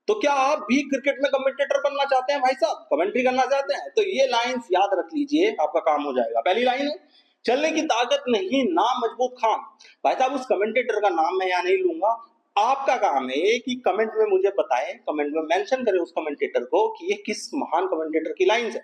तो क्या आप भी क्रिकेट में कमेंटेटर बनना चाहते हैं भाई साहब, कमेंट्री करना चाहते हैं? तो ये लाइंस याद रख लीजिए, आपका काम हो जाएगा। पहली लाइन है, चलने की ताकत नहीं नाम मजबूत खान। भाई साहब उस कमेंटेटर का नाम मैं यहाँ नहीं लूंगा, आपका काम है कि कमेंट में मुझे बताएं, कमेंट में मेंशन करें उस कमेंटेटर को कि ये किस महान कमेंटेटर की लाइंस है।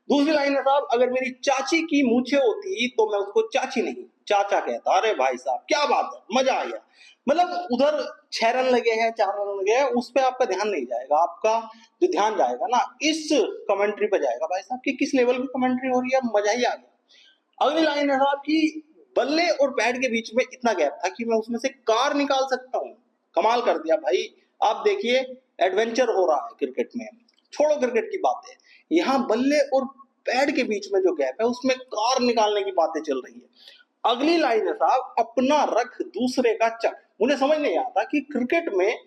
दूसरी लाइन है साहब, अगर मेरी चाची की मूछें होती तो मैं उसको चाची नहीं चाचा कहता। अरे भाई साहब क्या बात है, मजा आ गया। मतलब उधर 6 रन लगे हैं, 4 रन लगे हैं, उस पे आपका ध्यान नहीं जाएगा, आपका जो ध्यान जाएगा ना इस कमेंट्री पे जाएगा भाई साहब कि किस लेवल की कमेंट्री हो रही है, मजा ही आ गया। अगली लाइन है साहब की बल्ले और बैट के बीच में इतना गैप था कि मैं उसमें से कार निकाल सकता हूँ। कमाल कर दिया भाई। आप देखिए एडवेंचर हो रहा है क्रिकेट में, छोड़ो क्रिकेट की बातें, यहाँ बल्ले और पैड के बीच में जो गैप है उसमें कार निकालने की बातें चल रही है। अगली लाइन है साहब, अपना रख दूसरे का चक। मुझे समझ नहीं आता कि क्रिकेट में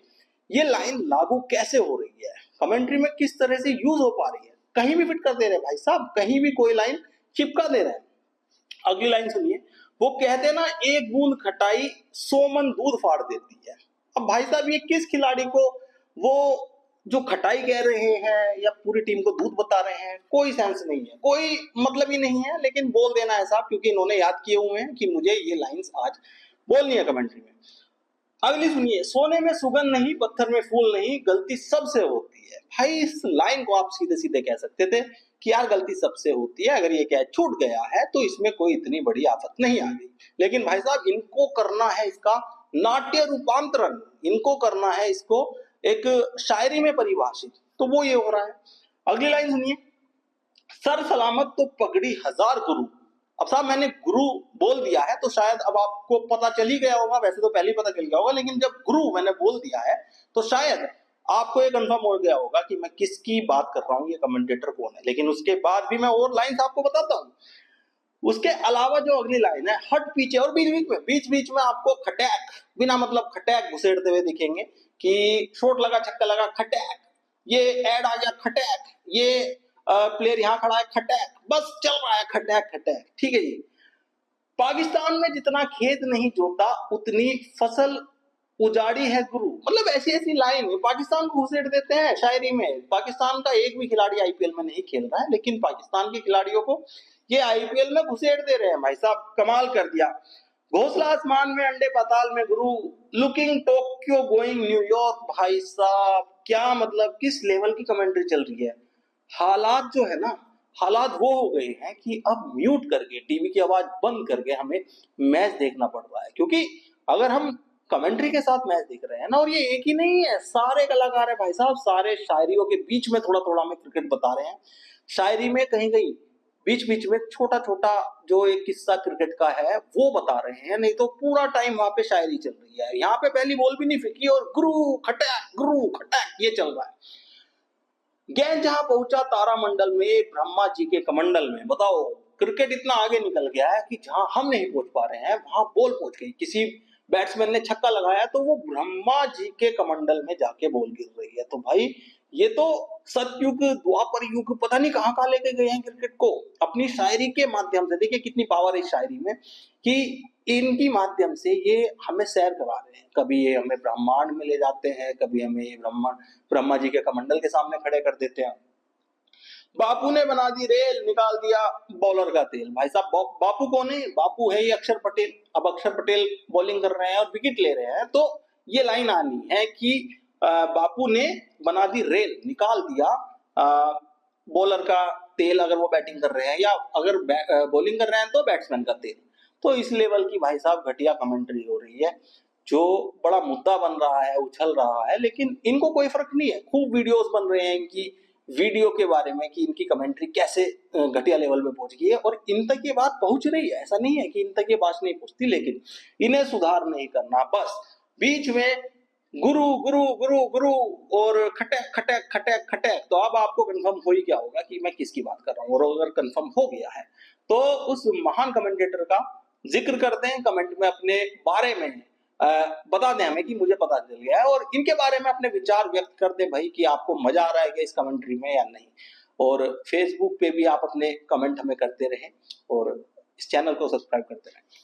ये लाइन लागू कैसे हो रही है, कमेंट्री में किस तरह से यूज हो पा रही है। कहीं भी फिट कर दे रहे हैं भाई साहब, कहीं भी कोई लाइन चिपका दे रहे हैं। अगली लाइन सुनिए, वो कहते ना एक बूंद खटाई 100 मन दूध फाड़ देती है। अब भाई साहब ये किस खिलाड़ी को वो जो खटाई कह रहे हैं या पूरी टीम को दूध बता रहे हैं, कोई सेंस नहीं है, कोई मतलब ही नहीं है, लेकिन बोल देना है साहब क्योंकि इन्होंने याद किए हुए हैं कि मुझे ये लाइंस आज बोलनी है कमेंट्री में। अगली सुनिए, सोने में सुगंध नहीं पत्थर में फूल नहीं, गलती सबसे होती है। भाई इस लाइन को आप सीधे सीधे कह सकते थे कि यार गलती सबसे होती है, अगर ये कैच छूट गया है तो इसमें कोई इतनी बड़ी आफत नहीं आ गई। लेकिन भाई साहब इनको करना है इसका नाट्य रूपांतरण, इनको करना है इसको एक शायरी में परिभाषित, तो वो ये हो रहा है। अगली लाइन सुनिए, सर सलामत तो पगड़ी 1000 गुरु। अब साहब मैंने गुरु बोल दिया है तो शायद अब आपको पता चल ही गया होगा, वैसे तो पहले ही पता चल गया होगा, लेकिन जब गुरु मैंने बोल दिया है तो शायद आपको ये कंफर्म हो गया होगा कि मैं किसकी बात कर रहा हूँ, ये कमेंटेटर कौन है। लेकिन उसके बाद भी मैं और लाइंस आपको बताता हूँ। उसके अलावा जो अगली लाइन है, हट पीछे, और बीच बीच में आपको खटैक, बिना मतलब खटैक घुसेड़ते हुए दिखेंगे कि शॉट लगा, छक्का लगा, खटैक, ये ऐड आ गया, खटैक, ये प्लेयर यहाँ खड़ा है, खटैक, बस चल रहा है खटैक खटैक। ठीक है जी। पाकिस्तान में जितना खेत नहीं जोता उतनी फसल उजाड़ी है गुरु। मतलब ऐसी ऐसी लाइन पाकिस्तान को घुसेड़ देते हैं शायरी में। पाकिस्तान का एक भी खिलाड़ी आईपीएल में नहीं खेल रहा है, लेकिन पाकिस्तान के खिलाड़ियों को ये आईपीएल में घुसेड़ दे रहे हैं। भाई साहब कमाल कर दिया। घोंसला आसमान में अंडे पाताल में गुरु, लुकिंग टोक्यो गोइंग न्यूयॉर्क। भाई साहब क्या मतलब किस लेवल की कमेंट्री चल रही है। हालात जो है ना, हालात वो हो गए हैं कि अब म्यूट करके टीवी की आवाज बंद करके हमें मैच देखना पड़ रहा है, क्योंकि अगर हम कमेंट्री के साथ मैच देख रहे हैं ना, और ये एक ही नहीं है, सारे कलाकार है भाई साहब, सारे शायरियों के बीच में थोड़ा थोड़ा हमें क्रिकेट बता रहे हैं। शायरी में कहीं कहीं बीच बीच में छोटा छोटा जो एक किस्सा क्रिकेट का है वो बता रहे हैं, नहीं तो पूरा टाइम वहां पे शायरी चल रही है। यहाँ पे पहली बॉल भी नहीं फेंकी और गुरु खटैक ये चल रहा है। गेंद जहां पहुंचा तारामंडल में, ब्रह्मा जी के कमंडल में। बताओ क्रिकेट इतना आगे निकल गया है कि जहां हम नहीं पहुंच पा रहे हैं वहां बॉल पहुंच गई। किसी बैट्समैन ने छक्का लगाया तो वो ब्रह्मा जी के कमंडल में जाके बॉल गिर रही है। तो भाई ये तो सतयुग द्वापर युग पता नहीं कहां कहां लेके गए हैं क्रिकेट को अपनी शायरी के माध्यम से। देखिए कितनी पावर है इस शायरी में कि इनकी माध्यम से ये हमें सैर करा रहे हैं। कभी ये हमें ब्रह्मांड में ले जाते हैं, कभी हमें ये ब्रह्मा जी के कमंडल के सामने खड़े कर देते हैं। बापू ने बना दी रेल, निकाल दिया बॉलर का तेल। भाई साहब बापू कौन है? बापू है ये अक्षर पटेल। अब अक्षर पटेल बॉलिंग कर रहे हैं और विकेट ले रहे हैं, तो ये लाइन आनी है कि बापू ने बना दी रेल, निकाल दिया बॉलर का तेल अगर वो बैटिंग कर रहे हैं, या अगर बॉलिंग कर रहे हैं तो बैट्समैन का तेल। तो इस लेवल की भाई साहब घटिया कमेंट्री हो रही है, जो बड़ा मुद्दा बन रहा है, उछल रहा है, लेकिन इनको कोई फर्क नहीं है। खूब वीडियोस बन रहे हैं इनकी वीडियो के बारे में कि इनकी कमेंट्री कैसे घटिया लेवल पे पहुंच गई है, और इन तक ये बात पहुंच रही है। ऐसा नहीं है कि इन तक ये बात नहीं पहुंचती, लेकिन इन्हें सुधार नहीं करना। बस बीच में गुरु गुरु गुरु गुरु और खटक खटक खटक खटक। तो अब आपको कंफर्म हो ही क्या होगा कि मैं किसकी बात कर रहा हूँ, और अगर कंफर्म हो गया है तो उस महान कमेंटेटर का जिक्र करते हैं कमेंट में, अपने बारे में बता दें हमें कि मुझे पता चल गया है, और इनके बारे में अपने विचार व्यक्त कर दें भाई कि आपको मजा आ रहा है इस कमेंट्री में या नहीं। और फेसबुक पे भी आप अपने कमेंट हमें करते रहें, और इस चैनल को सब्सक्राइब करते रहें।